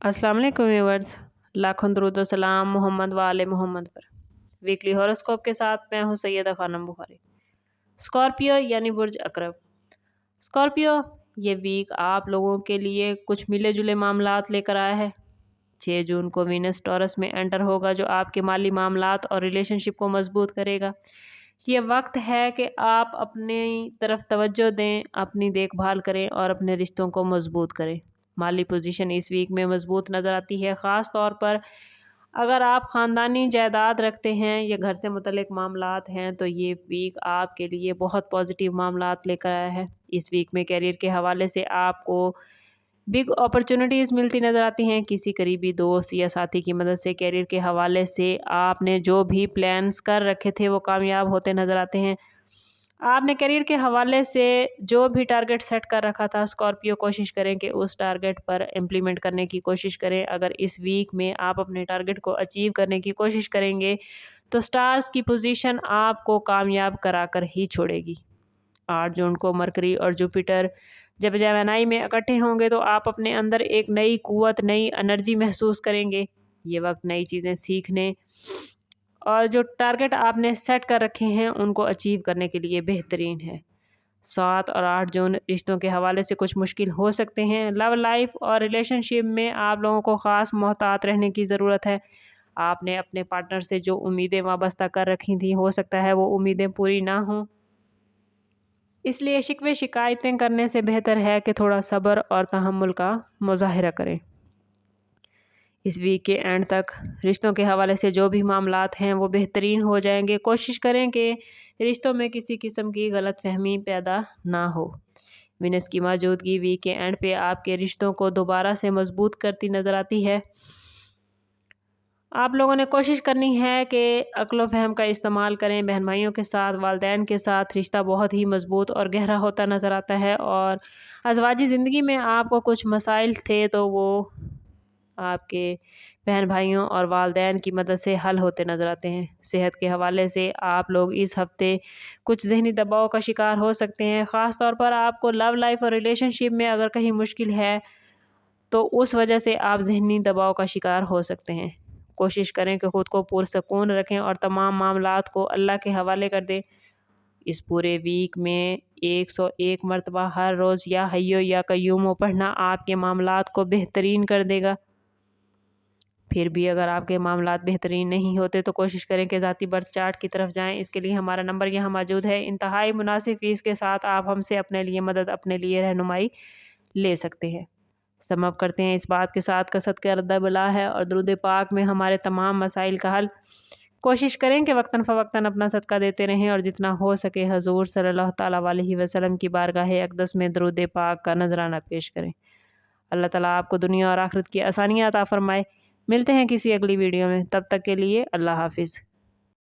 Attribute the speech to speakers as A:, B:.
A: अस्सलाम वालेकुम व्यूअर्स, लाखों दरूद व सलाम मोहम्मद वाले मोहम्मद पर। वीकली हॉरोस्कोप के साथ मैं हूँ सैयदा खानम बुखारी। स्कॉर्पियो यानी बुर्ज अकरब। स्कॉर्पियो, ये वीक आप लोगों के लिए कुछ मिले जुले मामलात लेकर आया है। 6 जून को वीनस टॉरस में एंटर होगा, जो आपके माली मामलात और रिलेशनशिप को मजबूत करेगा। ये वक्त है कि आप अपनी तरफ तवज्जो दें, अपनी देखभाल करें और अपने रिश्तों को मजबूत करें। माली पोजीशन इस वीक में मजबूत नज़र आती है, ख़ास तौर पर अगर आप ख़ानदानी जायदाद रखते हैं या घर से मुतल्लिक मामलात हैं, तो ये वीक आपके लिए बहुत पॉजिटिव मामलात लेकर आया है। इस वीक में करियर के हवाले से आपको बिग अपॉर्चुनिटीज़ मिलती नज़र आती हैं। किसी करीबी दोस्त या साथी की मदद से करियर के हवाले से आपने जो भी प्लान्स कर रखे थे वो कामयाब होते नज़र आते हैं। आपने करियर के हवाले से जो भी टारगेट सेट कर रखा था, स्कॉर्पियो कोशिश करें कि उस टारगेट पर इम्प्लीमेंट करने की कोशिश करें। अगर इस वीक में आप अपने टारगेट को अचीव करने की कोशिश करेंगे तो स्टार्स की पोजीशन आपको कामयाब कराकर ही छोड़ेगी। 8 जून को मरकरी और जुपिटर जब जेमिनी में इकट्ठे होंगे तो आप अपने अंदर एक नई कुव्वत, नई एनर्जी महसूस करेंगे। ये वक्त नई चीज़ें सीखने और जो टारगेट आपने सेट कर रखे हैं उनको अचीव करने के लिए बेहतरीन है। 7 और 8 जून रिश्तों के हवाले से कुछ मुश्किल हो सकते हैं। लव लाइफ और रिलेशनशिप में आप लोगों को ख़ास मोहतात रहने की ज़रूरत है। आपने अपने पार्टनर से जो उम्मीदें वाबस्ता कर रखी थी, हो सकता है वो उम्मीदें पूरी ना हों, इसलिए शिकवे शिकायतें करने से बेहतर है कि थोड़ा सब्र और तहम्मुल का मुज़ाहिरा करें। इस वीक के एंड तक रिश्तों के हवाले से जो भी मामलात हैं वो बेहतरीन हो जाएंगे। कोशिश करें कि रिश्तों में किसी किस्म की गलतफहमी पैदा ना हो। विनस की मौजूदगी वीक के एंड पे आपके रिश्तों को दोबारा से मजबूत करती नज़र आती है। आप लोगों ने कोशिश करनी है कि अक्ल व फहम का इस्तेमाल करें। बहन भाइयों के साथ, वालदैन के साथ रिश्ता बहुत ही मजबूत और गहरा होता नज़र आता है। और अज़वाजी ज़िंदगी में आपको कुछ मसाइल थे तो वो आपके बहन भाइयों और वालदैन की मदद से हल होते नज़र आते हैं। सेहत के हवाले से आप लोग इस हफ्ते कुछ ज़हनी दबाव का शिकार हो सकते हैं। ख़ास तौर पर आपको लव लाइफ और रिलेशनशिप में अगर कहीं मुश्किल है तो उस वजह से आप ज़हनी दबाव का शिकार हो सकते हैं। कोशिश करें कि ख़ुद को पुरसकून रखें और तमाम मामलात को अल्लाह के हवाले कर दें। इस पूरे वीक में 101 मरतबा हर रोज़ या हय्यो या कय्यूमो पढ़ना आपके मामलात को बेहतरीन कर देगा। फिर भी अगर आपके मामलात बेहतरीन नहीं होते तो कोशिश करें कि ज़ाती बर्थ चार्ट की तरफ जाएं। इसके लिए हमारा नंबर यहाँ मौजूद है। इंतहाई मुनासिब फ़ीस के साथ आप हमसे अपने लिए मदद, अपने लिए रहनुमाई ले सकते हैं। समअप करते हैं इस बात के साथ, कसरत के रद्दा बला है और दुरूद पाक में हमारे तमाम मसाइल का हल। कोशिश करें कि वक्तन फ़वक्तन अपना सदका देते रहें और जितना हो सके हजूर सल्लल्लाहु ताला अलैहि वसल्लम की बारगाह अक़दस में दुरूद पाक का नजराना पेश करें। अल्लाह ताला आपको दुनिया और आखिरत की आसानियाँ अता फरमाए। मिलते हैं किसी अगली वीडियो में, तब तक के लिए अल्लाह हाफिज़।